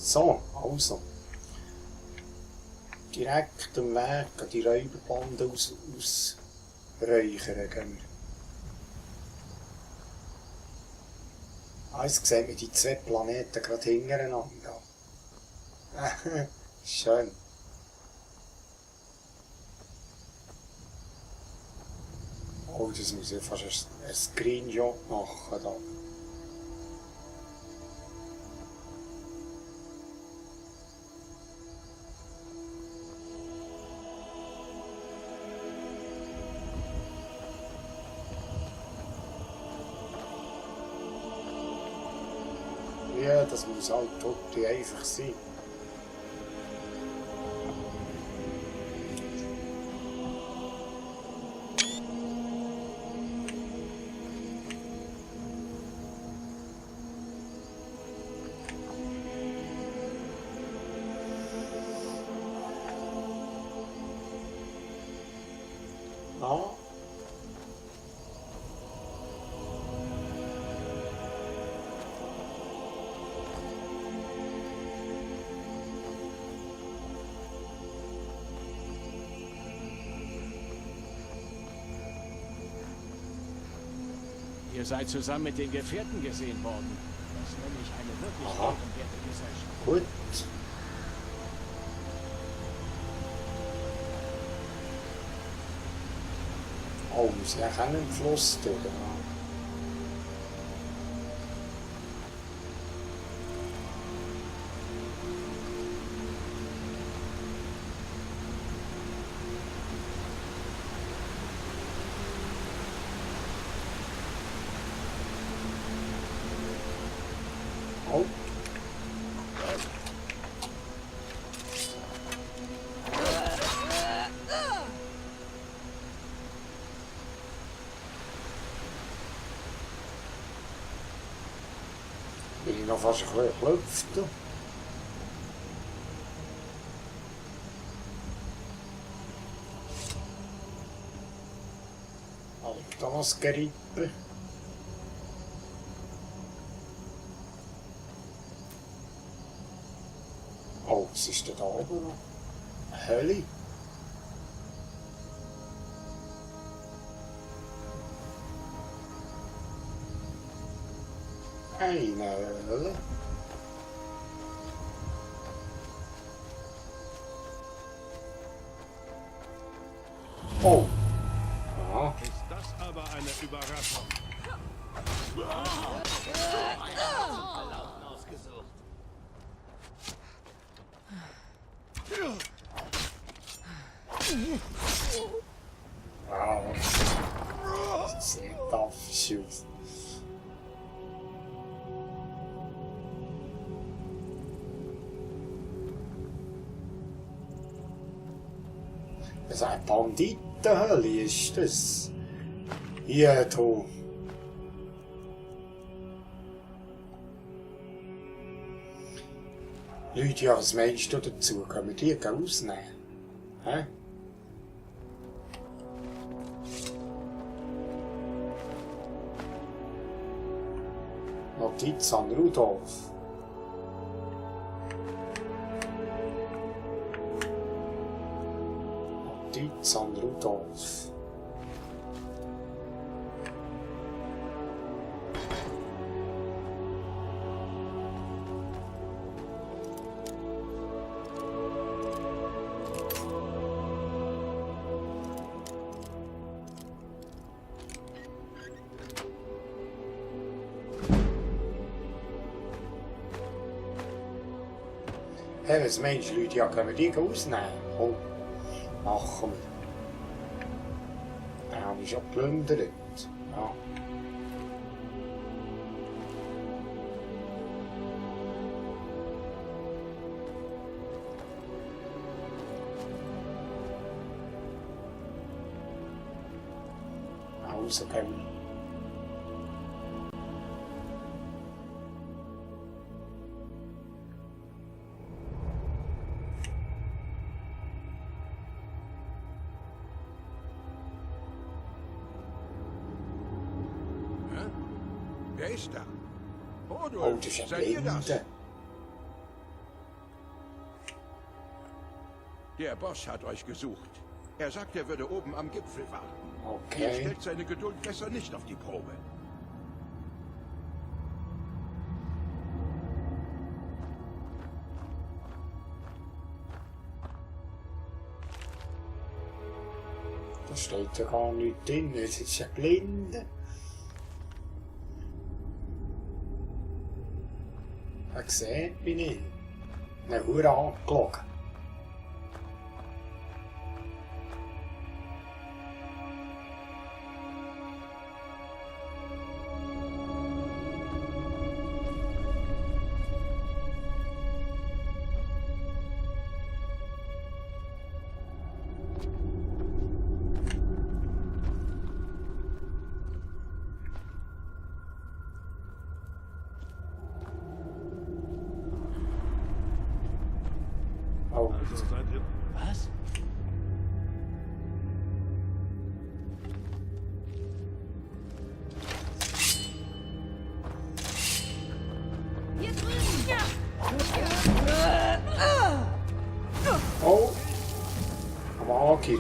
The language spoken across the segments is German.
So, also. Direkt am Weg an die Räuberbande ausräuchern gehen wir. Jetzt sehen wir die zwei Planeten gerade hintereinander. Schön. Oh, das muss ich fast ein Screenshot machen. Da. Ja, das muss halt total einfach sein. Ah. Ihr seid zusammen mit den Gefährten gesehen worden. Das nenne ich eine wirklich ehrenwerte Gesellschaft. Gut. Oh, muss ich auch einen Fluss durch? Oh. Bin ich noch fast ein bisschen geklopft? Alter, was Gerippe. Oh, was ist denn da oben noch? Hölle? Eine Hölle? Oh. Ah. Ist das aber eine Überraschung? Ausgesucht. Wow. Das sieht affisch aus. Das ist eine Banditenhölle, ist das? Hier, du. Lydia, was meinst du dazu? Können wir die rausnehmen? Hä? Notiz an Rudolf. Notiz an Rudolf. Hey, was meinst du, Lydia, können wir die rausnehmen? Komm, machen wir. Den habe ich schon geplündert. Ja. Rauskommen. Wer ist da? Oh, Rodolf, das ist seid ihr ein das? Blinde. Der Boss hat euch gesucht. Er sagt, er würde oben am Gipfel warten. Ihr Okay. stellt seine Geduld besser nicht auf die Probe. Da steht ja gar nichts drin. Es ist ja blind. Er sieht mich nicht. Eine Hure angelogen. Oh, Also seid ihr... Was? Hier drüben! Ja! oh. Aber okay.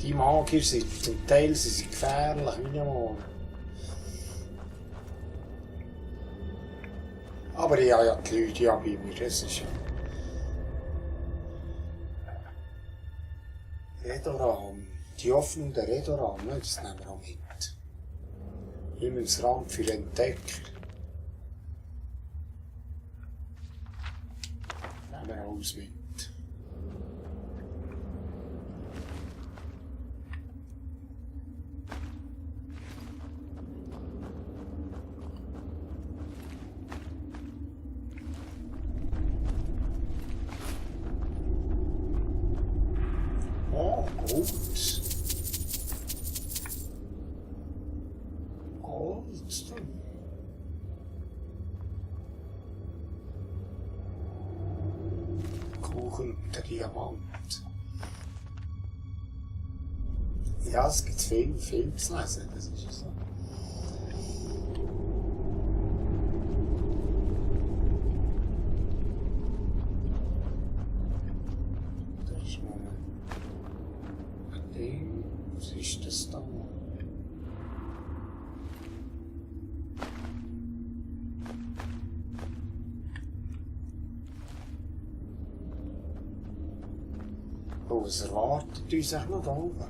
Die Magier sind zum Teil gefährlich, wie normal. Aber ich habe ja die Leute ja bei mir, das ist ja... Redoran. Die Hoffnung der Redoran, ne, das nehmen wir auch mit. Himmelsrand für Entdecker. Nehmen wir alles mit. Oh, gut. Gold. Kuchen, der Diamant. Ja, es gibt viel zu lesen, das ist so. Das ist mal ein Ding. Was ist das da? Oh, was erwartet uns eigentlich noch da oben?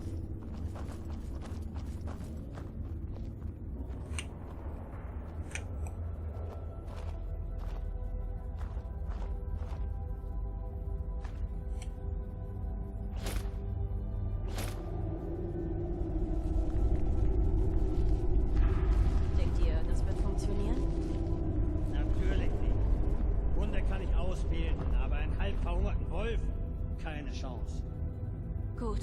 Denkt ihr, das wird funktionieren? Natürlich nicht. Hunde kann ich ausbilden, aber einen halb verhungerten Wolf? Keine Chance. Gut.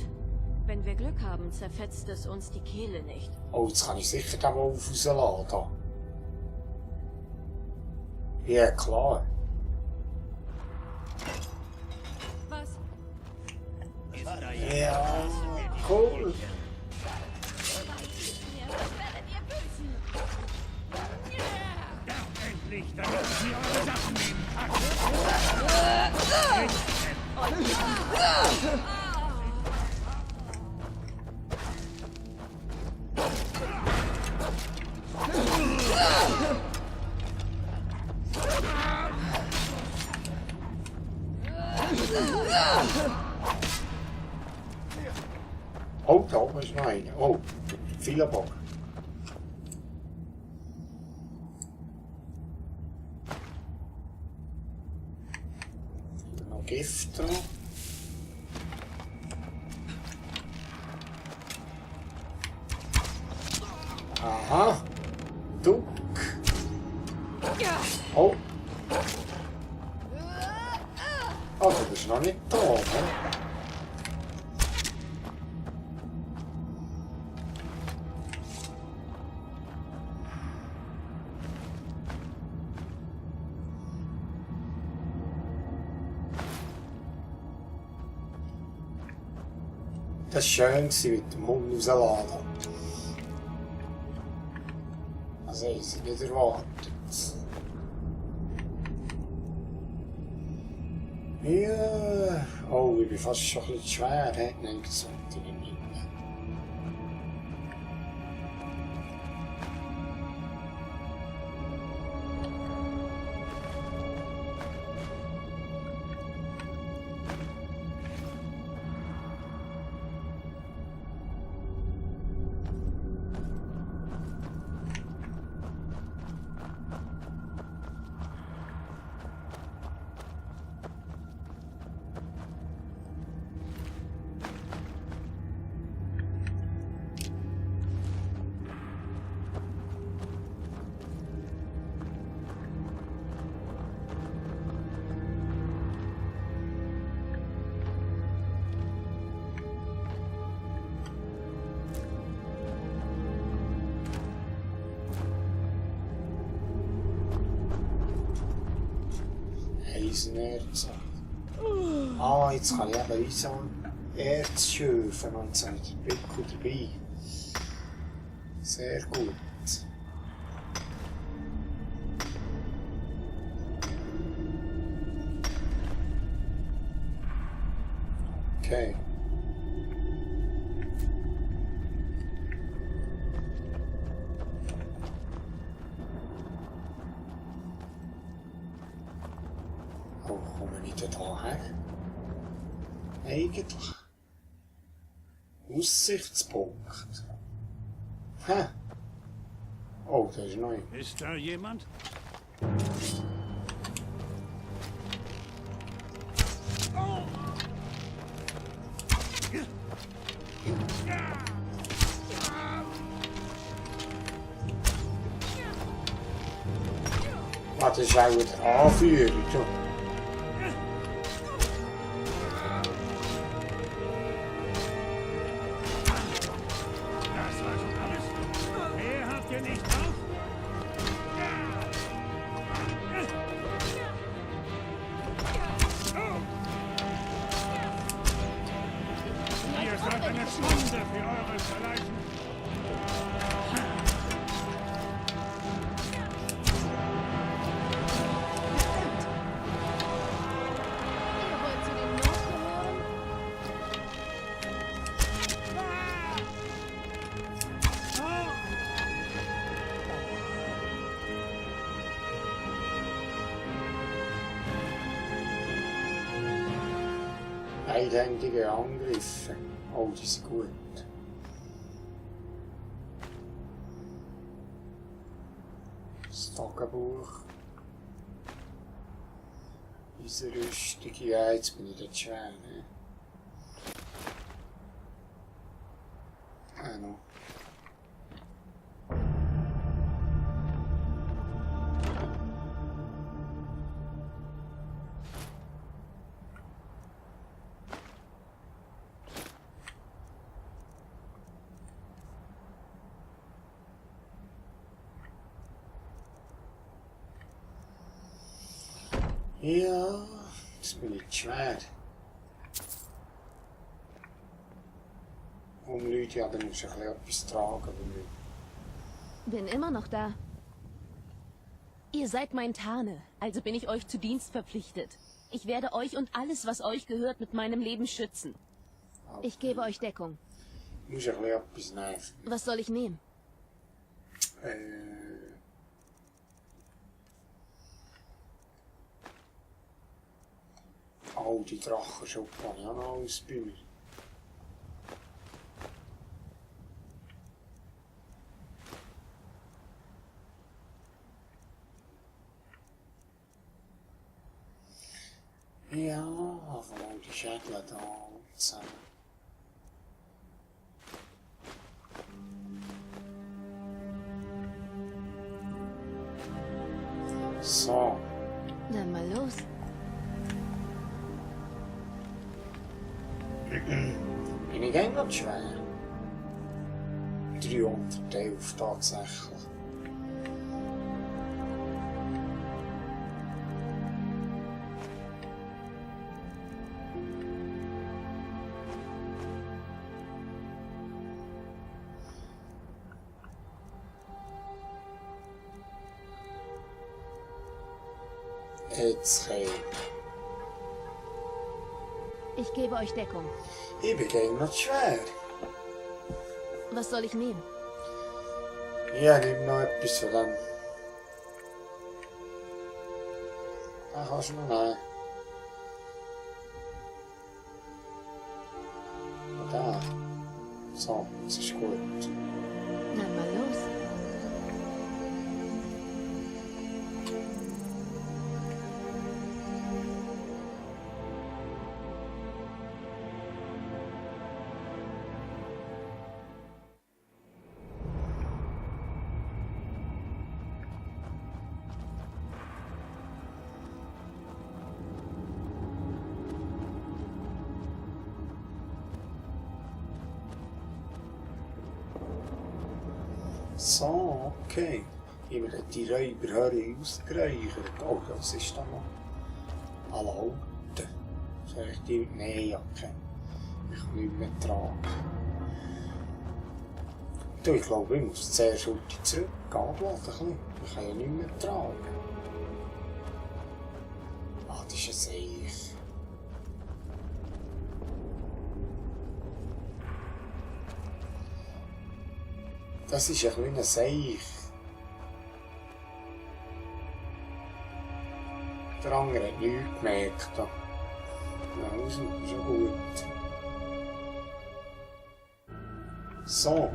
Wenn wir Glück haben, zerfetzt es uns die Kehle nicht. Oh, jetzt kann ich sicher den Wolf rausladen. Ja, klar. Was? Ist da jemand? Ja, cool. Ja, das werdet ihr büßen! Endlich, damit ihr eure Sachen nehmen kann. Oh, da oben ist noch einer. Oh, viele Bock. Noch Gift noch. Aha. Duck. Oh. Oh, du bist noch nicht da, ne? Das war schön mit dem Hund rausladen. Also ich sie nicht erwartet. Ja. Oh, ich bin fast schon ein bisschen schwer. Nein, das sollte ich nicht mitnehmen. Eisenerz. Ah, jetzt kann ich eben Eisenerz schürfen und so mit dem Pickel dabei. Sehr gut. Okay. Wo komme ich denn da her? Eigentlich. Aussichtspunkt. Hä? Oh, da ist neu. Ist da jemand? Ah, das ist auch der Anführer. Das war schon alles. Mehr habt ihr nicht drauf? Ihr seid eine Schande für eure Verleichen. Ihr wollt zu dem Nord gehören? Einhändige Angriffe. Oh, die sind gut. Das Tagebuch. Diese Rüstung. Ja, jetzt bin ich dort schwer. Ne? Ah, no. Ja, jetzt bin ich schwer. Leute, ja, dann musst du ein bisschen etwas tragen. Bin immer noch da. Ihr seid mein Tane, also bin ich euch zu Dienst verpflichtet. Ich werde euch und alles, was euch gehört, mit meinem Leben schützen. Ich gebe euch Deckung. Du musst ein bisschen etwas nehmen. Was soll ich nehmen? Oh, die Drachenschuppe habe ich auch noch alles bei mir. Ja, aber mal die Schädel da zusammen. So. Dann mal los. Bin ich gleich noch schwer? 311 tatsächlich. Jetzt kann Ich gebe euch Deckung. ich bin gegen noch schwer. Was soll ich nehmen? Ja, nimm noch etwas von dem. Da kannst du noch nehmen. Und da. So, das ist gut. Na mal los. So, okay. Ich habe die Räuberhöhle ausgereichert. Oh, das ist da noch. Alle Alten. Soll ich die mit Nähjacke? Ich kann nicht mehr tragen. Du, ich glaube, ich muss zuerst zurück. Abladen. Ich kann ja nicht mehr tragen. Ah, das ist ein Seich. Das ist ein kleiner Seich. Der andere hat nichts gemerkt. Ja, also, schon gut. So.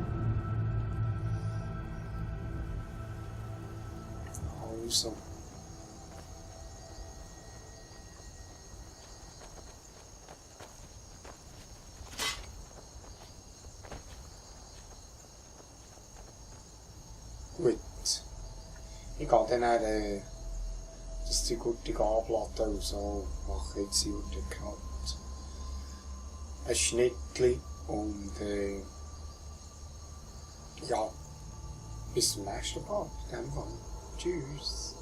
Also. Gut. Ich gehe dann das Zeug gut abladen und so mache jetzt die halt ein Schnittchen und ja, bis zum nächsten Mal. In dem Fall. Tschüss.